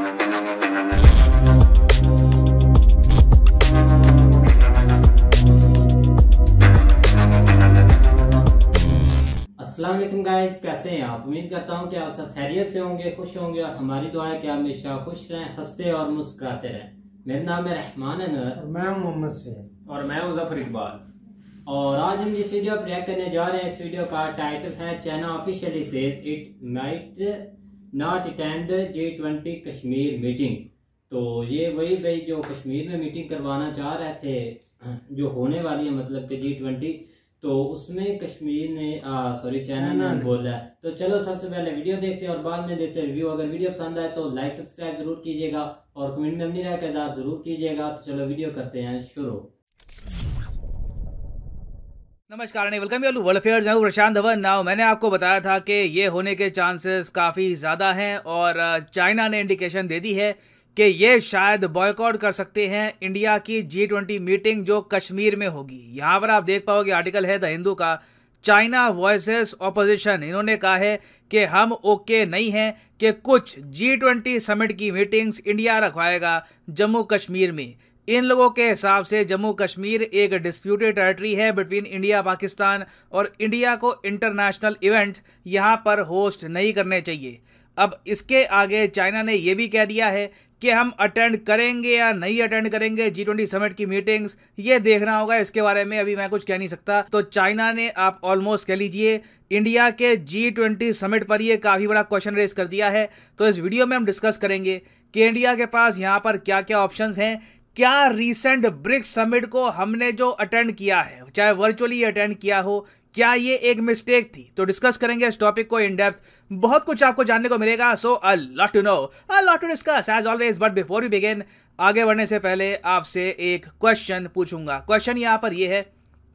अस्सलाम वालेकुम गाइस, कैसे हैं आप। उम्मीद करता हूं कि आप सब खैरियत से होंगे, खुश होंगे और हमारी दुआ है कि आप हमेशा खुश रहें, हंसते और मुस्कुराते रहें। मेरा नाम है रहमान अनवर और मैं मोहम्मद सैयद और मैं मुजफ्फर इकबाल। और आज हम जिस वीडियो पर रिएक्ट करने जा रहे हैं, इस वीडियो का टाइटल है China officially says it might not attend G20 Kashmir meeting. तो ये वही भाई जो कश्मीर में मीटिंग करवाना चाह रहे थे, जो होने वाली है मतलब कि G20, तो उसमें कश्मीर ने चाइना ने बोला है। तो चलो सबसे पहले वीडियो देखते हैं और बाद में देते हैं रिव्यू। अगर वीडियो पसंद आए तो लाइक सब्सक्राइब जरूर कीजिएगा और कमेंट में अपनी राय का इज़हार जरूर कीजिएगा। तो चलो वीडियो करते हैं शुरू। नमस्कार, वेलकम यू वर्ल्ड अफेयर्स। मैं प्रशांत धवन। नाउ मैंने आपको बताया था कि ये होने के चांसेस काफ़ी ज़्यादा हैं और चाइना ने इंडिकेशन दे दी है कि ये शायद बॉयकॉट कर सकते हैं इंडिया की G20 मीटिंग जो कश्मीर में होगी। यहाँ पर आप देख पाओगे, आर्टिकल है द हिंदू का, चाइना वॉइसेस ऑपोजिशन। इन्होंने कहा है कि हम ओके नहीं हैं कि कुछ G20 समिट की मीटिंग्स इंडिया रखवाएगा जम्मू कश्मीर में। इन लोगों के हिसाब से जम्मू कश्मीर एक डिस्प्यूटेड टेरिटरी है बिटवीन इंडिया पाकिस्तान और इंडिया को इंटरनेशनल इवेंट्स यहाँ पर होस्ट नहीं करने चाहिए। अब इसके आगे चाइना ने यह भी कह दिया है कि हम अटेंड करेंगे या नहीं अटेंड करेंगे G20 समिट की मीटिंग्स, ये देखना होगा। इसके बारे में अभी मैं कुछ कह नहीं सकता। तो चाइना ने, आप ऑलमोस्ट कह लीजिए, इंडिया के G20 समिट पर ये काफ़ी बड़ा क्वेश्चन रेज कर दिया है। तो इस वीडियो में हम डिस्कस करेंगे कि इंडिया के पास यहाँ पर क्या क्या ऑप्शंस हैं। क्या रीसेंट ब्रिक्स समिट को हमने जो अटेंड किया है, चाहे वर्चुअली अटेंड किया हो, क्या ये एक मिस्टेक थी? तो डिस्कस करेंगे इस टॉपिक को इन डेप्थ। बहुत कुछ आपको जानने को मिलेगा। So a lot to know, a lot to discuss as always. But before we begin, आगे बढ़ने से पहले आपसे एक क्वेश्चन पूछूंगा। क्वेश्चन यहाँ पर यह है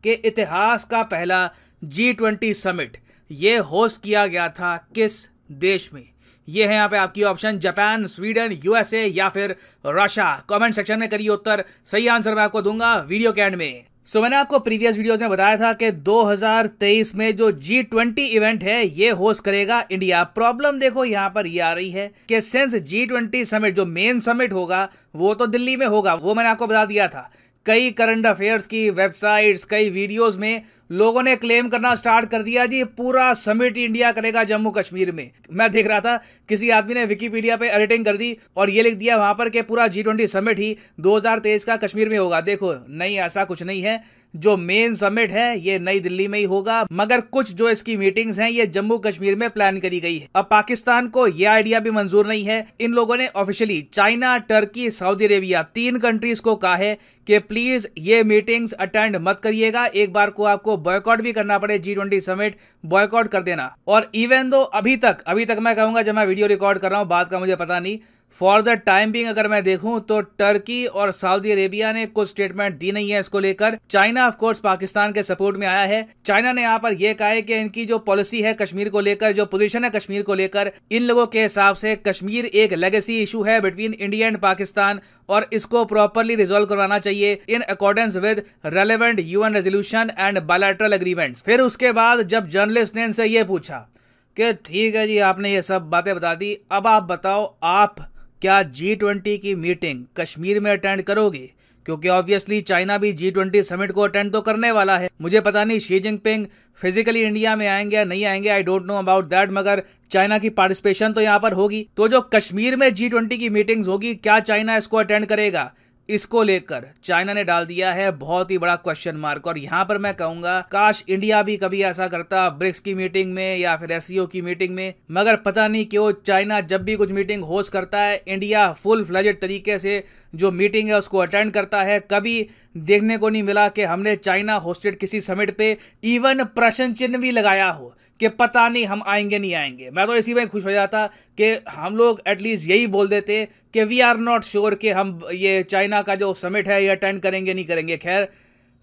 कि इतिहास का पहला G20 समिट ये होस्ट किया गया था किस देश में? ये है यहाँ पे आपकी ऑप्शन, जापान, स्वीडन, USA या फिर रशिया। कमेंट सेक्शन में करिए उत्तर। सही आंसर मैं आपको दूंगा वीडियो के एंड में। मैंने आपको प्रीवियस वीडियोस में बताया था कि 2023 में जो G20 इवेंट है ये होस्ट करेगा इंडिया। प्रॉब्लम देखो यहाँ पर ये आ रही है कि सिंस G20 समिट जो मेन समिट होगा वो तो दिल्ली में होगा, वो मैंने आपको बता दिया था। कई करंट अफेयर्स की वेबसाइट्स, कई वीडियोस में लोगों ने क्लेम करना स्टार्ट कर दिया जी पूरा समिट इंडिया करेगा जम्मू कश्मीर में। मैं देख रहा था किसी आदमी ने विकिपीडिया पे एडिटिंग कर दी और ये लिख दिया वहां पर कि पूरा G20 समिट ही 2023 का कश्मीर में होगा। देखो, नहीं, ऐसा कुछ नहीं है। जो मेन समिट है ये नई दिल्ली में ही होगा, मगर कुछ जो इसकी मीटिंग्स हैं ये जम्मू कश्मीर में प्लान करी गई है। अब पाकिस्तान को ये आइडिया भी मंजूर नहीं है। इन लोगों ने officially China, Turkey, Saudi Arabia, 3 countries को कहा है कि प्लीज ये मीटिंग्स अटेंड मत करिएगा। एक बार को आपको बॉयकॉट भी करना पड़े G20 समिट, बॉयकॉट कर देना। और इवन दो अभी तक मैं कहूंगा, जब मैं वीडियो रिकॉर्ड कर रहा हूं, बात का मुझे पता नहीं, फॉर द टाइम बिंग अगर मैं देखूं तो टर्की और सऊदी अरेबिया ने कुछ स्टेटमेंट दी नहीं है इसको लेकर। चाइना ऑफ कोर्स पाकिस्तान के सपोर्ट में आया है। चाइना ने यहाँ पर यह कहा है कि इनकी जो पॉलिसी है कश्मीर को लेकर, जो पोजीशन है कश्मीर को लेकर, इन लोगों के हिसाब से कश्मीर एक लेगेसी इशू है बिटवीन इंडिया एंड पाकिस्तान और इसको प्रॉपरली रिजोल्व करवाना चाहिए in accordance with relevant UN resolution and bilateral agreements. फिर उसके बाद जब जर्नलिस्ट ने इनसे ये पूछा कि ठीक है जी, आपने ये सब बातें बता दी, अब आप बताओ आप क्या G20 की मीटिंग कश्मीर में अटेंड करोगे? क्योंकि ऑब्वियसली चाइना भी G20 समिट को अटेंड तो करने वाला है। मुझे पता नहीं शी जिनपिंग फिजिकली इंडिया में आएंगे या नहीं आएंगे, I don't know about that, मगर चाइना की पार्टिसिपेशन तो यहाँ पर होगी। तो जो कश्मीर में G20 की मीटिंग्स होगी, क्या चाइना इसको अटेंड करेगा? इसको लेकर चाइना ने डाल दिया है बहुत ही बड़ा क्वेश्चन मार्क। और यहां पर मैं कहूंगा काश इंडिया भी कभी ऐसा करता ब्रिक्स की मीटिंग में या फिर SCO की मीटिंग में, मगर पता नहीं क्यों चाइना जब भी कुछ मीटिंग होस्ट करता है, इंडिया फुल फ्लेजेड तरीके से जो मीटिंग है उसको अटेंड करता है। कभी देखने को नहीं मिला कि हमने चाइना होस्टेड किसी समिट पे इवन प्रश्न चिन्ह भी लगाया हो कि पता नहीं हम आएंगे नहीं आएंगे। मैं तो इसी में खुश हो जाता कि हम लोग एटलीस्ट यही बोल देते कि वी आर नॉट श्योर कि हम ये चाइना का जो समिट है ये अटेंड करेंगे नहीं करेंगे। खैर,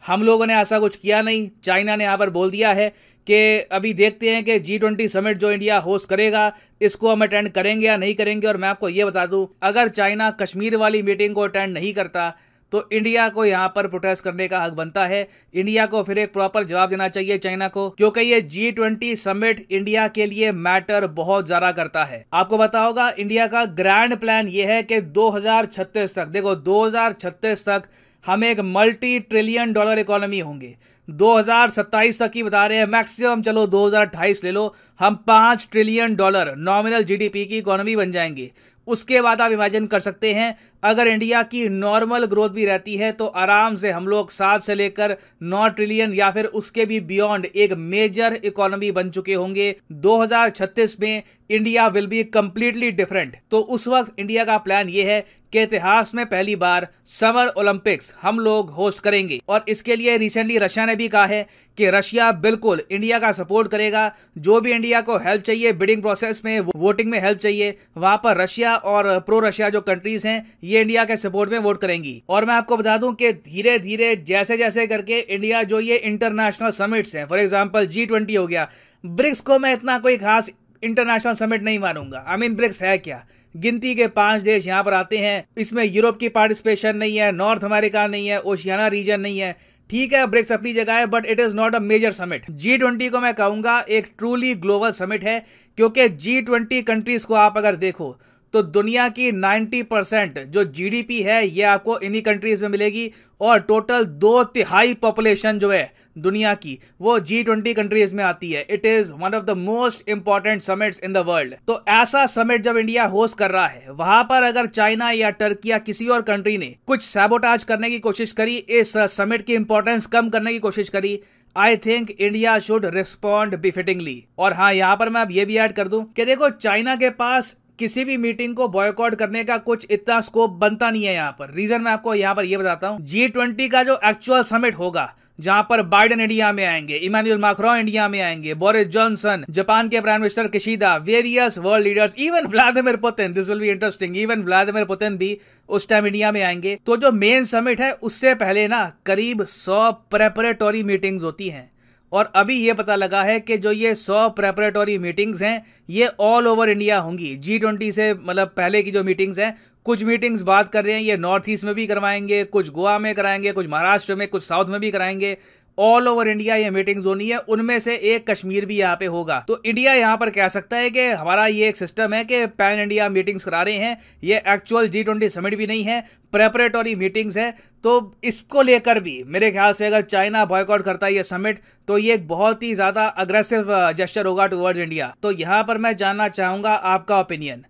हम लोगों ने ऐसा कुछ किया नहीं। चाइना ने यहाँ पर बोल दिया है कि अभी देखते हैं कि G20 समिट जो इंडिया होस्ट करेगा इसको हम अटेंड करेंगे या नहीं करेंगे। और मैं आपको ये बता दूं, अगर चाइना कश्मीर वाली मीटिंग को अटेंड नहीं करता तो इंडिया को यहाँ पर प्रोटेस्ट करने का हक बनता है। इंडिया को फिर एक प्रॉपर जवाब देना चाहिए चाइना को, क्योंकि ये G20 समिट इंडिया के लिए मैटर बहुत ज्यादा करता है। आपको पता होगा इंडिया का ग्रैंड प्लान ये है कि 2036 तक, देखो 2036 तक हम एक मल्टी ट्रिलियन डॉलर इकोनॉमी होंगे। 2027 तक ही बता रहे हैं मैक्सिमम, चलो 2028 ले लो, हम 5 ट्रिलियन डॉलर नॉमिनल जीडीपी की इकोनॉमी बन जाएंगे। उसके बाद आप इमेजिन कर सकते हैं अगर इंडिया की नॉर्मल ग्रोथ भी रहती है तो आराम से हम लोग 7 से लेकर 9 ट्रिलियन या फिर उसके भी बियॉन्ड एक मेजर इकोनॉमी बन चुके होंगे। 2036 में India will be completely different. तो उस वक्त इंडिया का प्लान यह है कि इतिहास में पहली बार समर ओलंपिक्स हम लोग होस्ट करेंगे, और इसके लिए रिसेंटली रशिया ने भी कहा है कि रशिया बिल्कुल इंडिया का सपोर्ट करेगा। जो भी इंडिया को हेल्प चाहिए बिडिंग प्रोसेस में, वोटिंग में हेल्प चाहिए, वहां पर रशिया और प्रो रशिया जो कंट्रीज हैं ये इंडिया के सपोर्ट में वोट करेंगी। और मैं आपको बता दूं कि धीरे धीरे जैसे जैसे करके इंडिया जो ये इंटरनेशनल समिट्स हैं, फॉर एग्जांपल G20 हो गया, ब्रिक्स को मैं इतना कोई खास इंटरनेशनल समिट नहीं मानूंगा। आई मीन ब्रिक्स है क्या, गिनती के 5 देश यहां पर आते हैं, इसमें यूरोप की पार्टिसिपेशन नहीं है, नॉर्थ अमेरिका नहीं है, ओशियाना रीजन नहीं है। ठीक है, ब्रिक्स अपनी जगह है, but it is not a major summit. G20 को मैं कहूंगा एक ट्रूली ग्लोबल समिट है, क्योंकि G20 कंट्रीज को आप अगर देखो तो दुनिया की 90% जो जीडीपी है ये आपको इन्हीं कंट्रीज में मिलेगी, और टोटल 2/3 पॉपुलेशन जो है दुनिया की वो G20 कंट्रीज में आती है। It is one of the most important summits in the world. तो ऐसा समिट जब इंडिया होस्ट कर रहा है, वहां पर अगर चाइना या टर्की या किसी और कंट्री ने कुछ सैबोटाज करने की कोशिश करी, इस समिट की इंपॉर्टेंस कम करने की कोशिश करी, I think India should respond befittingly. और हाँ, यहां पर मैं अब ये भी ऐड कर दूं कि देखो चाइना के पास किसी भी मीटिंग को बॉयकॉट करने का कुछ इतना स्कोप बनता नहीं है यहाँ पर। रीजन मैं आपको यहाँ पर ये बताता हूँ, G20 का जो एक्चुअल समिट होगा जहां पर बाइडेन इंडिया में आएंगे, इमानुएल मैक्रोन इंडिया में आएंगे, बोरिस जॉनसन, जापान के prime minister Kishida, various world leaders, even Vladimir Putin, this will be interesting, even Vladimir Putin भी उस टाइम इंडिया में आएंगे। तो जो मेन समिट है उससे पहले ना करीब 100 प्रेपरेटरी मीटिंग्स होती हैं, और अभी ये पता लगा है कि जो ये 100 प्रेपरेटरी मीटिंग्स हैं ये ऑल ओवर इंडिया होंगी। G20 से मतलब पहले की जो मीटिंग्स हैं, कुछ मीटिंग्स बात कर रहे हैं ये नॉर्थ ईस्ट में भी करवाएंगे, कुछ गोवा में कराएंगे, कुछ महाराष्ट्र में, कुछ साउथ में भी कराएंगे। ऑल ओवर इंडिया ये मीटिंग्स होनी है, उनमें से एक कश्मीर भी यहाँ पे होगा। तो इंडिया यहाँ पर कह सकता है कि हमारा ये एक सिस्टम है कि पैन इंडिया मीटिंग्स करा रहे हैं, ये एक्चुअल G20 समिट भी नहीं है, प्रेपरेटरी मीटिंग्स है। तो इसको लेकर भी मेरे ख्याल से अगर चाइना बॉयकॉट करता है ये समिट तो ये एक बहुत ही ज्यादा अग्रेसिव जेस्चर होगा टुवर्ड्स इंडिया। तो यहाँ पर मैं जानना चाहूंगा आपका ओपिनियन,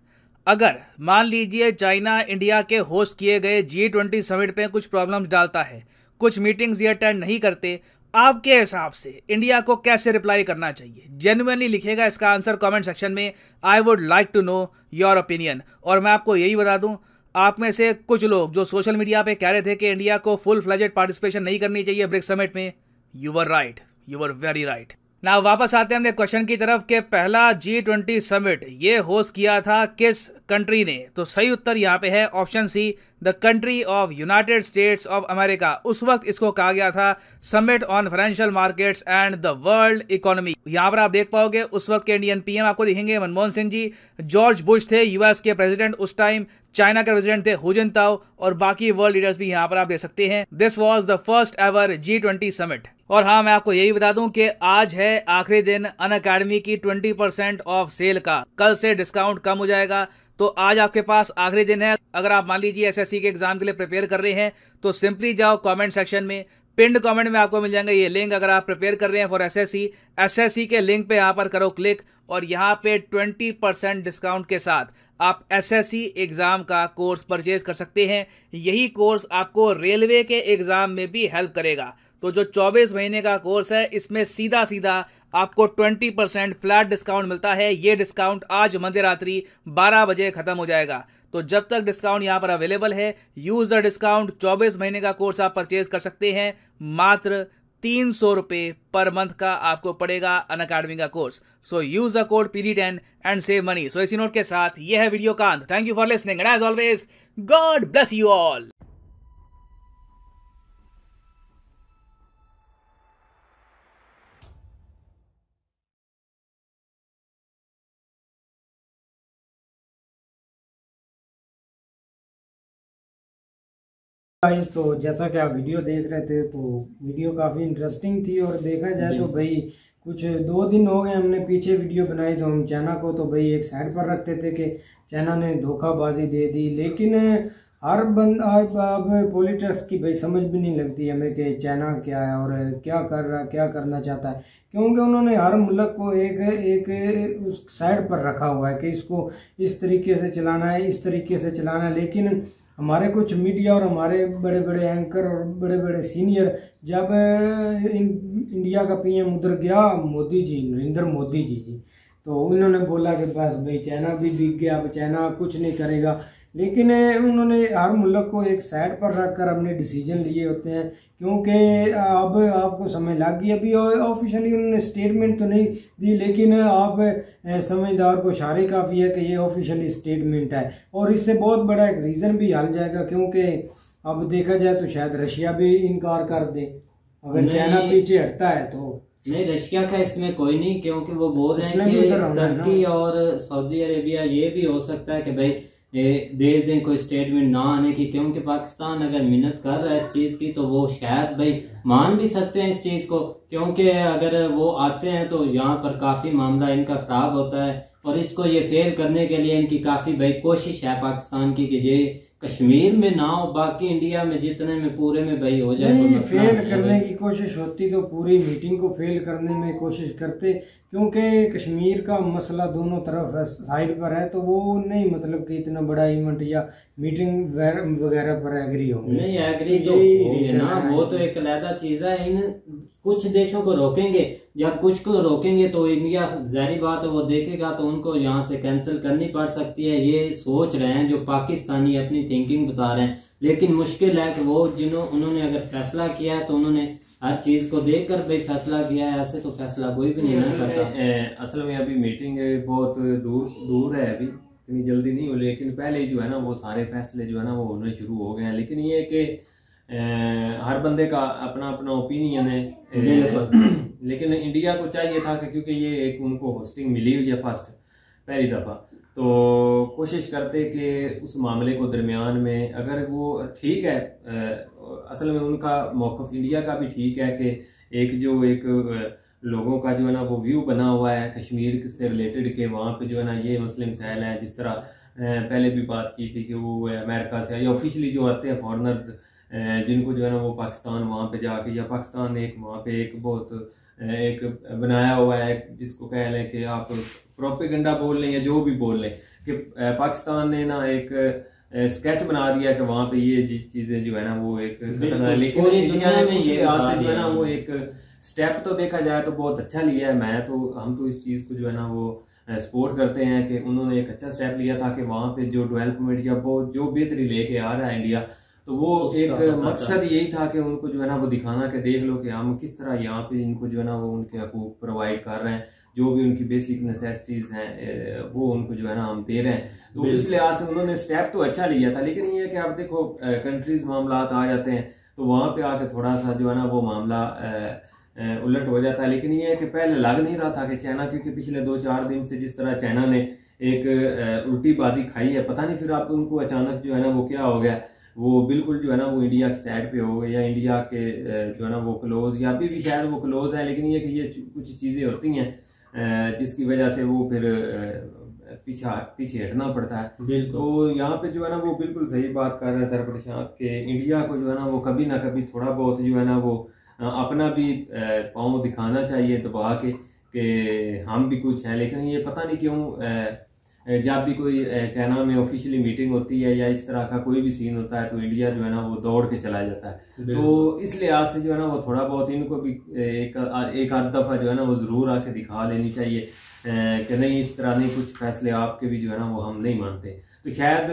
अगर मान लीजिए चाइना इंडिया के होस्ट किए गए G20 समिट पे कुछ प्रॉब्लम्स डालता है, कुछ मीटिंग्स ये अटेंड नहीं करते, आपके हिसाब से इंडिया को कैसे रिप्लाई करना चाहिए? जेन्युइनली लिखिएगा इसका आंसर कमेंट सेक्शन में। I would like to know your opinion. और मैं आपको यही बता दूं, आप में से कुछ लोग जो सोशल मीडिया पे कह रहे थे कि इंडिया को फुल फ्लेजेड पार्टिसिपेशन नहीं करनी चाहिए ब्रिक्स समिट में, you were right, you were very right. ना वापस आते हैं हमने क्वेश्चन की तरफ कि पहला G20 समिट ये होस्ट किया था किस कंट्री ने? तो सही उत्तर यहाँ पे है option C, the country of United States of America. उस वक्त इसको कहा गया था summit on financial markets and the world economy. यहाँ पर आप देख पाओगे उस वक्त के इंडियन पीएम आपको दिखेंगे मनमोहन सिंह जी, जॉर्ज बुश थे यूएस के प्रेसिडेंट उस टाइम, चाइना के प्रेसिडेंट थे हु जिनताओ, और बाकी वर्ल्ड लीडर्स भी यहाँ पर आप देख सकते हैं। This was the first ever G20 summit. और हाँ, मैं आपको यही बता दूं कि आज है आखिरी दिन अनअकैडमी की 20% ऑफ सेल का, कल से डिस्काउंट कम हो जाएगा। तो आज आपके पास आखिरी दिन है। अगर आप मान लीजिए एसएससी के एग्जाम के लिए प्रिपेयर कर रहे हैं तो सिंपली जाओ कमेंट सेक्शन में, पिंड कमेंट में आपको मिल जाएंगे ये लिंक। अगर आप प्रिपेयर कर रहे हैं फॉर एसएससी के लिंक पे यहाँ पर करो क्लिक, और यहाँ पे 20% डिस्काउंट के साथ आप एसएससी एग्जाम का कोर्स परचेज कर सकते हैं। यही कोर्स आपको रेलवे के एग्जाम में भी हेल्प करेगा। तो जो 24 महीने का कोर्स है इसमें सीधा सीधा आपको 20% फ्लैट डिस्काउंट मिलता है। ये डिस्काउंट आज मध्य रात्रि 12 बजे खत्म हो जाएगा। तो जब तक डिस्काउंट यहाँ पर अवेलेबल है, यूज द डिस्काउंट। 24 महीने का कोर्स आप परचेज कर सकते हैं, मात्र 300 रुपए पर मंथ का आपको पड़ेगा अनअकैडमी का कोर्स। So use the code PD10 and save money. So इसी नोट के साथ यह है वीडियो का अंत। Thank you for listening and as always God bless you all. Guys, तो जैसा कि आप वीडियो देख रहे थे तो वीडियो काफ़ी इंटरेस्टिंग थी। और देखा जाए तो भाई कुछ 2 दिन हो गए हमने पीछे वीडियो बनाई, तो हम चाइना को तो भाई एक साइड पर रखते थे कि चाइना ने धोखाबाजी दे दी। लेकिन हर अब पॉलिटिक्स की भाई समझ भी नहीं लगती हमें कि चाइना क्या है और क्या कर रहा क्या करना चाहता है, क्योंकि उन्होंने हर मुल्क को एक एक उस साइड पर रखा हुआ है कि इसको इस तरीके से चलाना है, इस तरीके से चलाना है। लेकिन हमारे कुछ मीडिया और हमारे बड़े बड़े एंकर और बड़े बड़े सीनियर, जब इंडिया का पीएम उधर गया, मोदी जी, नरेंद्र मोदी जी, तो उन्होंने बोला कि बस भाई चाइना भी बिक गया, अब चाइना कुछ नहीं करेगा। लेकिन उन्होंने हर मुल्क को एक साइड पर रखकर अपने डिसीजन लिए होते हैं, क्योंकि अब आपको समय लग गई। अभी ऑफिशियली उन्होंने स्टेटमेंट तो नहीं दी, लेकिन आप समझदार को इशारे काफ़ी है कि ये ऑफिशियली स्टेटमेंट है। और इससे बहुत बड़ा एक रीज़न भी हल जाएगा, क्योंकि अब देखा जाए तो शायद रशिया भी इनकार कर दे अगर चाइना पीछे हटता है तो। नहीं, रशिया का इसमें कोई नहीं, क्योंकि वो बोल रहे हैं कि तुर्की और सऊदी अरेबिया ये भी हो सकता है कि भाई देश दें कोई स्टेटमेंट ना आने की, क्योंकि पाकिस्तान अगर मिन्नत कर रहा है इस चीज की तो वो शायद भाई मान भी सकते हैं इस चीज को, क्योंकि अगर वो आते हैं तो यहाँ पर काफी मामला इनका खराब होता है। और इसको ये फेल करने के लिए इनकी काफी भाई कोशिश है पाकिस्तान की कि ये कश्मीर में ना हो, बाकी इंडिया में जितने में पूरे में भाई हो जाए। नहीं, फेल करने की कोशिश होती तो पूरी मीटिंग को फेल करने में कोशिश करते, क्योंकि कश्मीर का मसला दोनों तरफ साइड पर है, तो वो नहीं मतलब कि इतना बड़ा इवेंट या मीटिंग वगैरह पर एग्री होंगे। नहीं, एग्री तो होंगे ना, वो तो एक अलग चीज है। इन कुछ देशों को रोकेंगे, जब कुछ को रोकेंगे तो इंडिया जाहिर बात है वो देखेगा तो उनको यहाँ से कैंसिल करनी पड़ सकती है। ये सोच रहे हैं जो पाकिस्तानी अपनी थिंकिंग बता रहे हैं, लेकिन मुश्किल है कि वो उन्होंने अगर फैसला किया है तो उन्होंने हर चीज को देखकर भाई फैसला किया है, ऐसे तो फैसला कोई भी नहीं करता। असल में अभी मीटिंग बहुत दूर है, अभी इतनी जल्दी नहीं हो, लेकिन पहले जो है ना वो सारे फैसले जो है ना वो होने शुरू हो गए हैं। लेकिन ये कि हर बंदे का अपना अपना ओपिनियन है, लेकिन इंडिया को चाहिए था कि क्योंकि ये एक उनको होस्टिंग मिली हुई है फर्स्ट पहली दफ़ा, तो कोशिश करते कि उस मामले को दरमियान में अगर वो ठीक है, असल में उनका मौक़िफ़ इंडिया का भी ठीक है कि एक लोगों का जो है ना वो व्यू बना हुआ है कश्मीर से रिलेटेड के वहाँ पे जो है ना ये मसले मसाइल हैं। जिस तरह पहले भी बात की थी कि वो अमेरिका से या ऑफिशियली जो आते हैं फॉरेनर्स जिनको जो है ना वो पाकिस्तान वहाँ पे जाके, या पाकिस्तान ने एक वहाँ पे एक बहुत एक बनाया हुआ है जिसको कह लें कि आप प्रोपेगेंडा बोल लें या जो भी बोल लें, कि पाकिस्तान ने ना एक स्केच बना दिया कि वहाँ पे ये चीजें जो है ना वो एक, लेकिन इंडिया ने उसके आज से जो है ना वो एक स्टेप तो देखा जाए तो बहुत अच्छा लिया है। हम तो इस चीज को जो है ना वो सपोर्ट करते हैं कि उन्होंने एक अच्छा स्टेप लिया था कि वहाँ पे जो डेवलपमेंट या वो जो बेहतरी लेके आ रहा है इंडिया, तो वो एक मकसद यही था कि उनको जो है ना वो दिखाना कि देख लो कि हम किस तरह यहाँ पे इनको जो है ना वो उनके हकूक प्रोवाइड कर रहे हैं, जो भी उनकी बेसिक नेसेसिटीज हैं वो उनको जो है ना हम दे रहे हैं। तो इस लिहाज से उन्होंने स्टेप तो अच्छा लिया था, लेकिन ये है कि आप देखो कंट्रीज मामला आ जाते हैं तो वहाँ पे आके थोड़ा सा जो है ना वो मामला उलट हो जाता है। लेकिन ये है कि पहले लग नहीं रहा था कि चाइना, क्योंकि पिछले 2-4 दिन से जिस तरह चाइना ने एक उल्टी बाजी खाई है, पता नहीं फिर आप उनको अचानक जो है ना वो क्या हो गया, वो बिल्कुल जो है ना वो इंडिया की साइड पे हो गए, या इंडिया के जो है ना वो क्लोज, या अभी भी शायद वो क्लोज है, लेकिन ये कि ये कुछ चीज़ें होती हैं जिसकी वजह से वो फिर पीछे हटना पड़ता है। तो यहाँ पे जो है ना वो बिल्कुल सही बात कर रहे हैं सर प्रशांत के इंडिया को जो है ना वो कभी ना कभी थोड़ा बहुत जो है ना वो अपना भी पाँव दिखाना चाहिए दबा के कि हम भी कुछ हैं। लेकिन ये पता नहीं क्यों जब भी कोई चाइना में ऑफिशियली मीटिंग होती है या इस तरह का कोई भी सीन होता है तो इंडिया जो है ना वो दौड़ के चला जाता है। तो इस लिहाज से जो है ना वो थोड़ा बहुत इनको भी एक आध दफ़ा जो है ना वो ज़रूर आके दिखा लेनी चाहिए कि नहीं इस तरह नहीं, कुछ फैसले आपके भी जो है ना वो हम नहीं मानते, तो शायद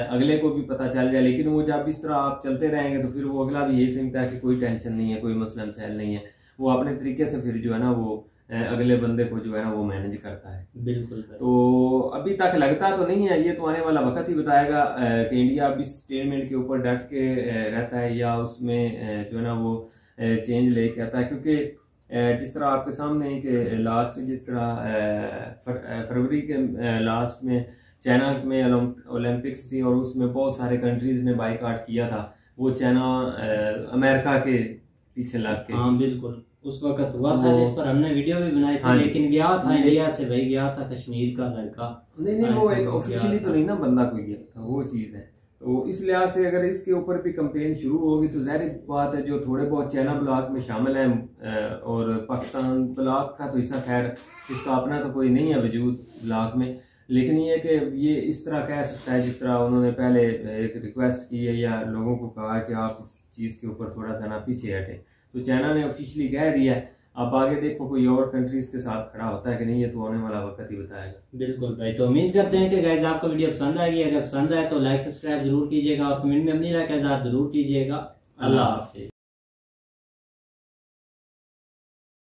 अगले को भी पता चल जाए। लेकिन वो जब इस तरह आप चलते रहेंगे तो फिर वो अगला भी यही समझता है कि कोई टेंशन नहीं है, कोई मसला मसाइल नहीं है, वो अपने तरीके से फिर जो है ना वो अगले बंदे को जो है ना वो मैनेज करता है। बिल्कुल। तो अभी तक लगता तो नहीं है, ये तो आने वाला वक्त ही बताएगा कि इंडिया अब इस स्टेटमेंट के ऊपर डट के रहता है या उसमें जो है ना वो चेंज लेके आता है। क्योंकि जिस तरह आपके सामने कि लास्ट जिस तरह फरवरी के लास्ट में चाइना में ओलंपिक्स थी और उसमें बहुत सारे कंट्रीज ने बाइकआउट किया था, वो चाइना अमेरिका के पीछे लग के। हाँ बिल्कुल, उस वक्त हुआ था जिस पर हमने वीडियो भी बनाई थी। लेकिन गया था इंडिया से, भाई गया था कश्मीर का लड़का। नहीं वो एक ऑफिशियली तो नहीं ना बंदा कोई गया था, वो चीज है। तो इस लिहाज से अगर इसके ऊपर भी कंपेन शुरू होगी तो जाहिर बात है जो थोड़े बहुत चाइना ब्लॉक में शामिल हैं और पाकिस्तान ब्लॉक का तो हिस्सा, खैर इसका अपना तो कोई नहीं है वजूद ब्लॉक में, लेकिन ये कि ये इस तरह कह सकता है जिस तरह उन्होंने पहले एक रिक्वेस्ट की है या लोगों को कहा कि आप इस चीज़ के ऊपर थोड़ा सा ना पीछे हटें। तो चाइना ने ऑफिशियली कह दिया है, अब आगे देखो कोई और कंट्रीज के साथ खड़ा होता है कि नहीं, ये तो आने वाला वक्त ही बताएगा। बिल्कुल भाई, तो उम्मीद करते हैं कि गाइस आपको वीडियो पसंद आएगी। अगर पसंद आए तो लाइक सब्सक्राइब जरूर कीजिएगा और कमेंट में अपनी राय का इज़हार जरूर कीजिएगा। अल्लाह हाफिज।